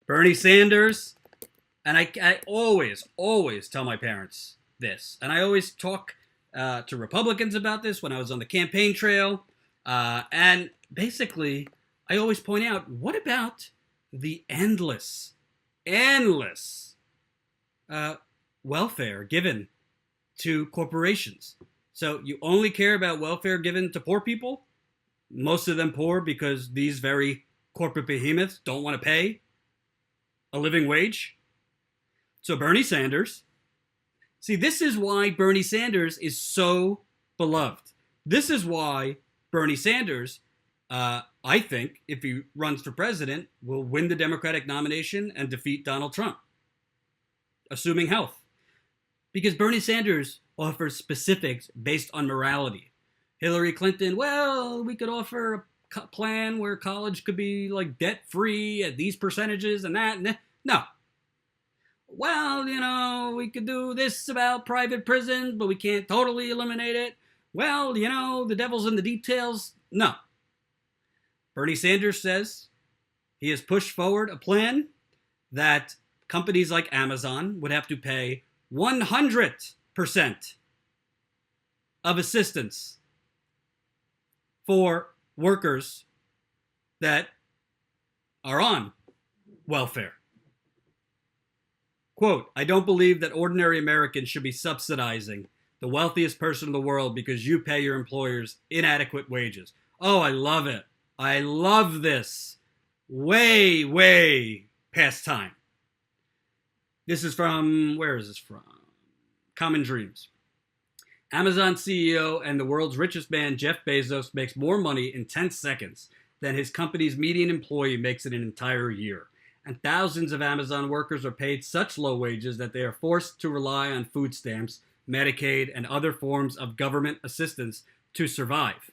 Bernie Sanders, and I always tell my parents this, and I always talk to Republicans about this when I was on the campaign trail, and basically, I always point out, what about the endless uh, welfare given to corporations? So you only care about welfare given to poor people, most of them poor because these very corporate behemoths don't want to pay a living wage. So Bernie Sanders, see, this is why Bernie Sanders is so beloved. This is why Bernie Sanders, I think, if he runs for president, will win the Democratic nomination and defeat Donald Trump, assuming health. Because Bernie Sanders offers specifics based on morality. Hillary Clinton, well, we could offer a plan where college could be like debt free at these percentages and that. And that. No. Well, we could do this about private prisons, but we can't totally eliminate it. Well, the devil's in the details. No. Bernie Sanders says he has pushed forward a plan that companies like Amazon would have to pay 100% of assistance for workers that are on welfare. Quote, I don't believe that ordinary Americans should be subsidizing the wealthiest person in the world because you pay your employers inadequate wages. Oh, I love it. I love this. Way past time. This is from, where is this from? Common Dreams. Amazon CEO and the world's richest man, Jeff Bezos, makes more money in 10 seconds than his company's median employee makes in an entire year. And thousands of Amazon workers are paid such low wages that they are forced to rely on food stamps, Medicaid, and other forms of government assistance to survive.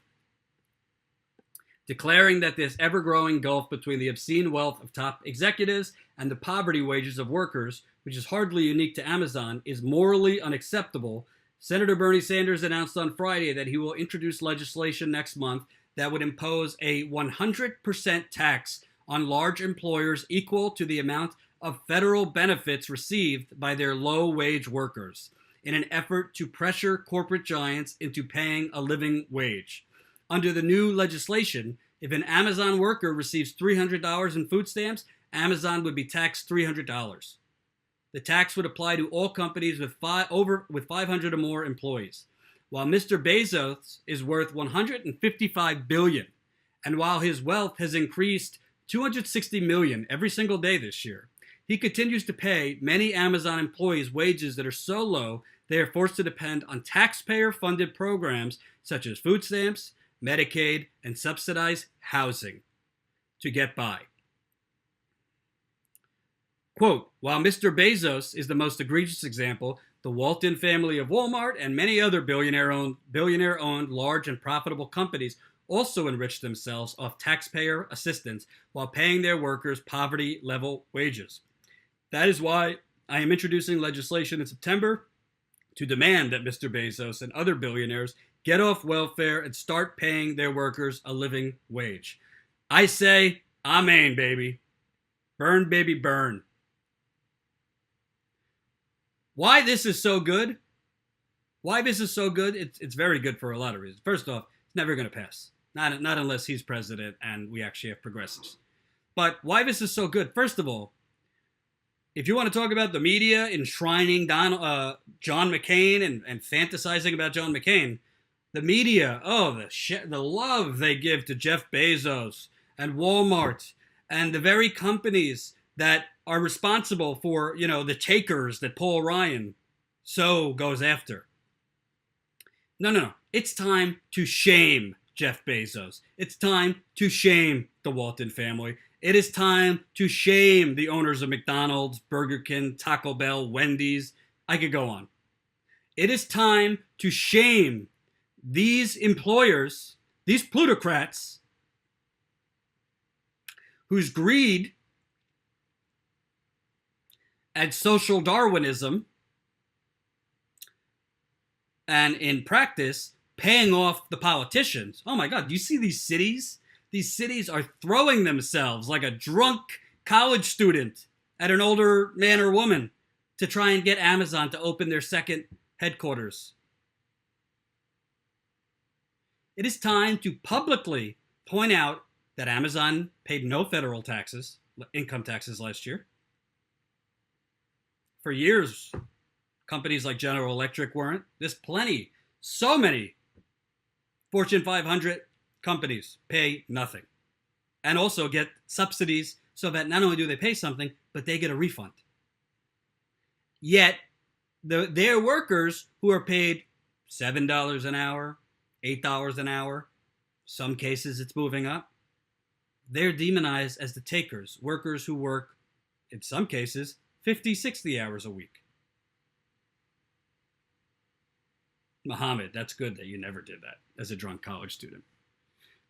Declaring that this ever-growing gulf between the obscene wealth of top executives and the poverty wages of workers, which is hardly unique to Amazon, is morally unacceptable, Senator Bernie Sanders announced on Friday that he will introduce legislation next month that would impose a 100% tax on large employers equal to the amount of federal benefits received by their low-wage workers in an effort to pressure corporate giants into paying a living wage. Under the new legislation, if an Amazon worker receives $300 in food stamps, Amazon would be taxed $300. The tax would apply to all companies with 500 or more employees. While Mr. Bezos is worth $155 billion, and while his wealth has increased $260 million every single day this year, he continues to pay many Amazon employees wages that are so low they are forced to depend on taxpayer-funded programs such as food stamps, Medicaid, and subsidized housing to get by. Quote, while Mr. Bezos is the most egregious example, the Walton family of Walmart and many other billionaire-owned large and profitable companies also enrich themselves off taxpayer assistance while paying their workers poverty-level wages. That is why I am introducing legislation in September to demand that Mr. Bezos and other billionaires get off welfare and start paying their workers a living wage. I say, amen, baby. Burn, baby, burn. Why this is so good? It's very good for a lot of reasons. First off, it's never going to pass. Not unless he's president and we actually have progressives. But why this is so good? First of all, if you want to talk about the media enshrining John McCain and fantasizing about John McCain, the media, the love they give to Jeff Bezos and Walmart and the very companies that are responsible for, the takers that Paul Ryan so goes after. No. It's time to shame Jeff Bezos. It's time to shame the Walton family. It is time to shame the owners of McDonald's, Burger King, Taco Bell, Wendy's. I could go on. It is time to shame these employers, these plutocrats, whose greed and social Darwinism, and in practice, paying off the politicians. Oh my God, do you see these cities? These cities are throwing themselves like a drunk college student at an older man or woman to try and get Amazon to open their second headquarters. It is time to publicly point out that Amazon paid no federal taxes, income taxes last year. For years, companies like General Electric weren't. There's plenty, so many Fortune 500 companies pay nothing and also get subsidies so that not only do they pay something, but they get a refund. Yet, their workers who are paid $7 an hour, $8 an hour, some cases it's moving up, they're demonized as the takers, workers who work, in some cases, 50, 60 hours a week. Mohammed, that's good that you never did that as a drunk college student.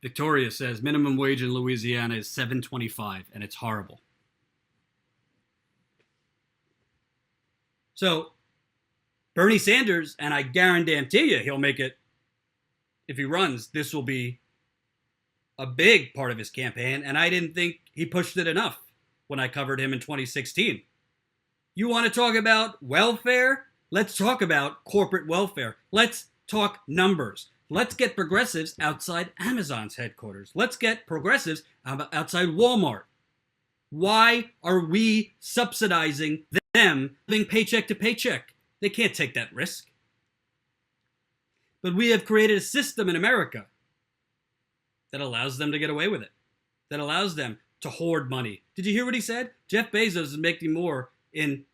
Victoria says minimum wage in Louisiana is $7.25, and it's horrible. So Bernie Sanders, and I guarantee you he'll make it, if he runs, this will be a big part of his campaign, and I didn't think he pushed it enough when I covered him in 2016. You want to talk about welfare? Let's talk about corporate welfare. Let's talk numbers. Let's get progressives outside Amazon's headquarters. Let's get progressives outside Walmart. Why are we subsidizing them living paycheck to paycheck? They can't take that risk. But we have created a system in America that allows them to get away with it, that allows them to hoard money. Did you hear what he said? Jeff Bezos is making more in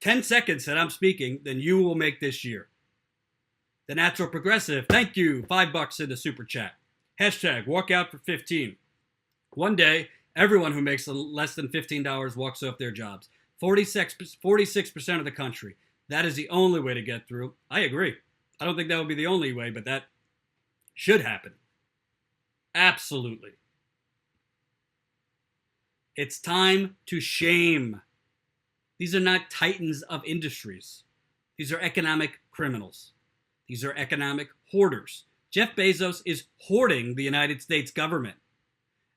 10 seconds that I'm speaking than you will make this year. The Natural Progressive, thank you, $5 in the super chat. Hashtag walk out for 15. One day, everyone who makes less than $15 walks off their jobs. 46% of the country. That is the only way to get through. I agree. I don't think that would be the only way, but that should happen. Absolutely. It's time to shame. These are not titans of industries. These are economic criminals. These are economic hoarders. Jeff Bezos is hoarding the United States government.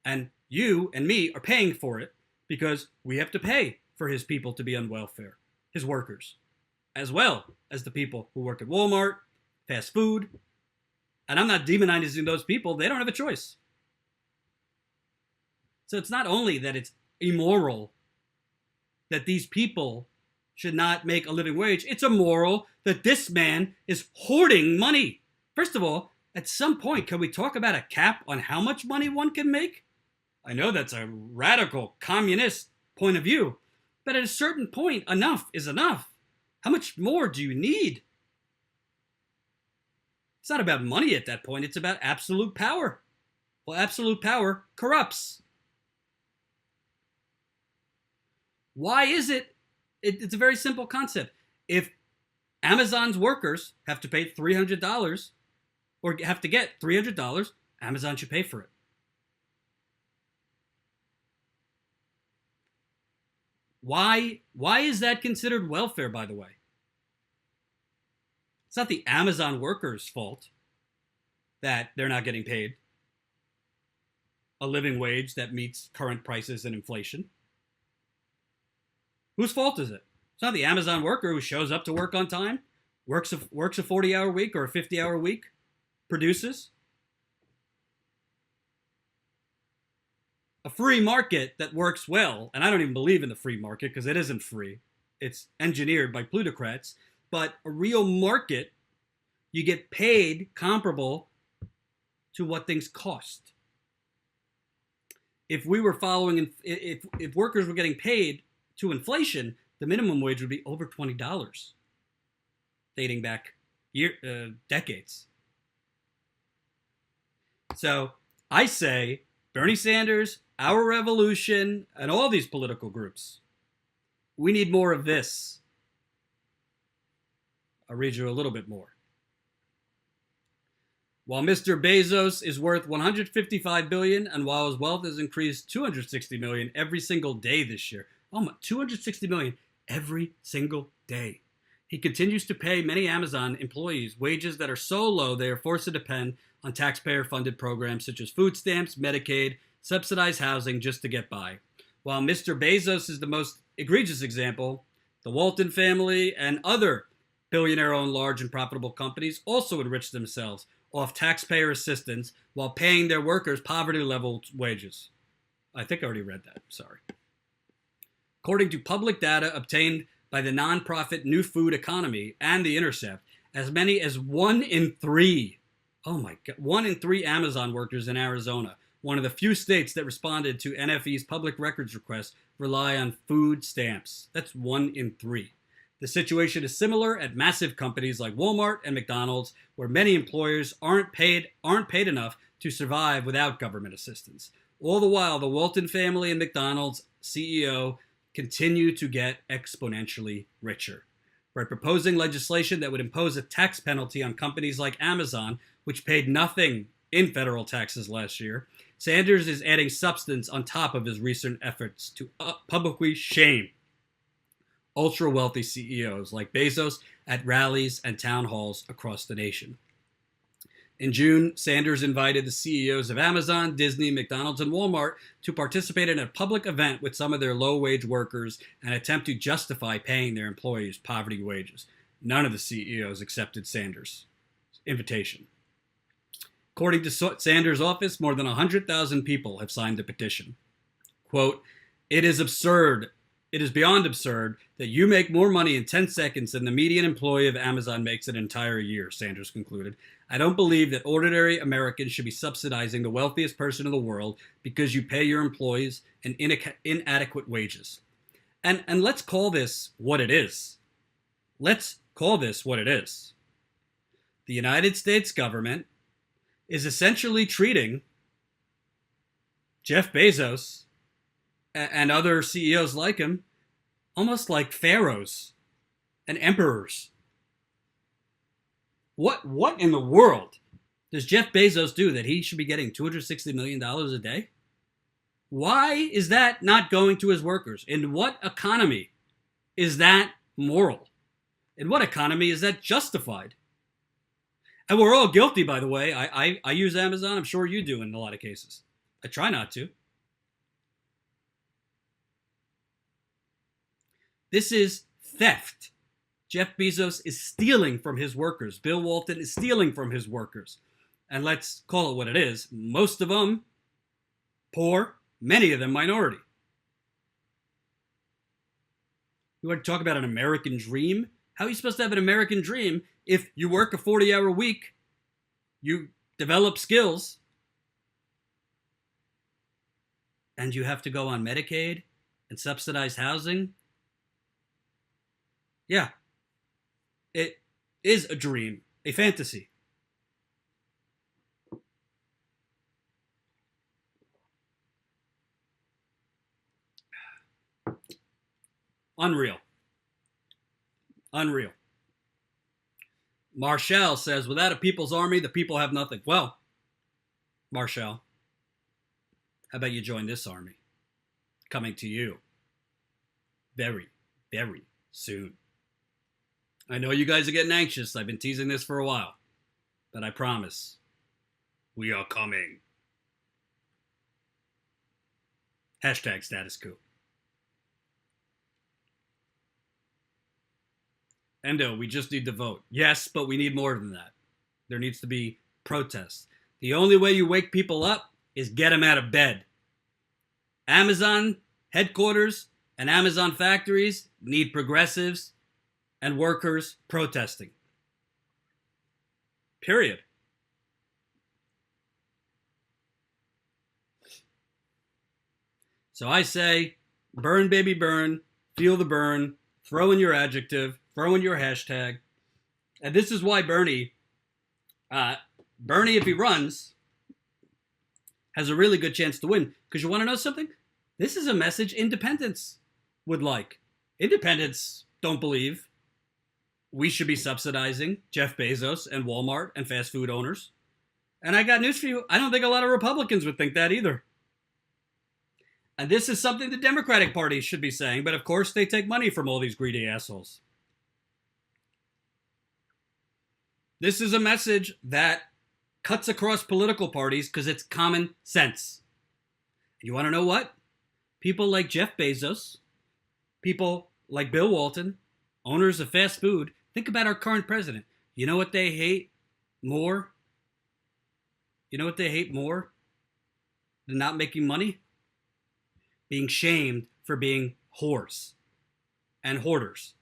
And you and me are paying for it because we have to pay for his people to be on welfare, his workers, as well as the people who work at Walmart, fast food. And I'm not demonizing those people. They don't have a choice. So it's not only that it's immoral that these people should not make a living wage, it's immoral that this man is hoarding money. First of all, at some point, can we talk about a cap on how much money one can make? I know that's a radical communist point of view, but at a certain point, enough is enough. How much more do you need? It's not about money at that point. It's about absolute power. Well, absolute power corrupts. Why is it? It's a very simple concept. If Amazon's workers have to pay $300 or have to get $300, Amazon should pay for it. Why is that considered welfare, by the way? It's not the Amazon workers' fault that they're not getting paid a living wage that meets current prices and inflation. Whose fault is it? It's not the Amazon worker who shows up to work on time, works a 40-hour week or a 50-hour week, produces. A free market that works well, and I don't even believe in the free market because it isn't free. It's engineered by plutocrats. But a real market, you get paid comparable to what things cost. If we were following, if workers were getting paid to inflation, the minimum wage would be over $20, dating back decades. So I say, Bernie Sanders, Our Revolution, and all these political groups, we need more of this. I'll read you a little bit more. While Mr. Bezos is worth $155 billion, and while his wealth has increased $260 million every single day this year, $260 million every single day. He continues to pay many Amazon employees wages that are so low they are forced to depend on taxpayer-funded programs such as food stamps, Medicaid, subsidized housing just to get by. While Mr. Bezos is the most egregious example, the Walton family and other billionaire-owned large and profitable companies also enrich themselves off taxpayer assistance while paying their workers poverty-level wages. I think I already read that. Sorry. According to public data obtained by the nonprofit New Food Economy and The Intercept, as many as 1 in 3, oh my God, 1 in 3 Amazon workers in Arizona, one of the few states that responded to NFE's public records request, rely on food stamps. That's 1 in 3. The situation is similar at massive companies like Walmart and McDonald's, where many employers aren't paid enough to survive without government assistance. All the while, the Walton family and McDonald's CEO continue to get exponentially richer. By proposing legislation that would impose a tax penalty on companies like Amazon, which paid nothing in federal taxes last year, Sanders is adding substance on top of his recent efforts to publicly shame ultra-wealthy CEOs like Bezos at rallies and town halls across the nation. In June, Sanders invited the CEOs of Amazon, Disney, McDonald's, and Walmart to participate in a public event with some of their low-wage workers and attempt to justify paying their employees poverty wages. None of the CEOs accepted Sanders' invitation. According to Sanders' office, more than 100,000 people have signed the petition. Quote, "It is absurd. It is beyond absurd that you make more money in 10 seconds than the median employee of Amazon makes an entire year," Sanders concluded. "I don't believe that ordinary Americans should be subsidizing the wealthiest person in the world because you pay your employees an inadequate wages." And let's call this what it is. Let's call this what it is. The United States government is essentially treating Jeff Bezos and other CEOs like him almost like pharaohs and emperors. What in the world does Jeff Bezos do that he should be getting $260 million a day? Why is that not going to his workers? In what economy is that moral? In what economy is that justified? And we're all guilty, by the way. I use Amazon. I'm sure you do in a lot of cases. I try not to. This is theft. Jeff Bezos is stealing from his workers. Bill Walton is stealing from his workers. And let's call it what it is. Most of them poor, many of them minority. You want to talk about an American dream? How are you supposed to have an American dream if you work a 40-hour week, you develop skills, and you have to go on Medicaid and subsidized housing? Yeah, it is a dream, a fantasy. Unreal. Unreal. Marshall says, without a people's army, the people have nothing. Well, Marshall, how about you join this army? Coming to you very, very soon. I know you guys are getting anxious. I've been teasing this for a while. But I promise, we are coming. Hashtag status coup. Endo, we just need to vote. Yes, but we need more than that. There needs to be protests. The only way you wake people up is get them out of bed. Amazon headquarters and Amazon factories need progressives and workers protesting. Period. So I say, burn, baby, burn. Feel the burn. Throw in your adjective. Throw in your hashtag. And this is why Bernie, if he runs, has a really good chance to win. Because you want to know something? This is a message independents would like. Independents don't believe we should be subsidizing Jeff Bezos and Walmart and fast food owners. And I got news for you. I don't think a lot of Republicans would think that either. And this is something the Democratic Party should be saying. But of course, they take money from all these greedy assholes. This is a message that cuts across political parties because it's common sense. You want to know what? People like Jeff Bezos, people like Bill Walton, owners of fast food. Think about our current president. You know what they hate more? You know what they hate more than not making money? Being shamed for being whores and hoarders.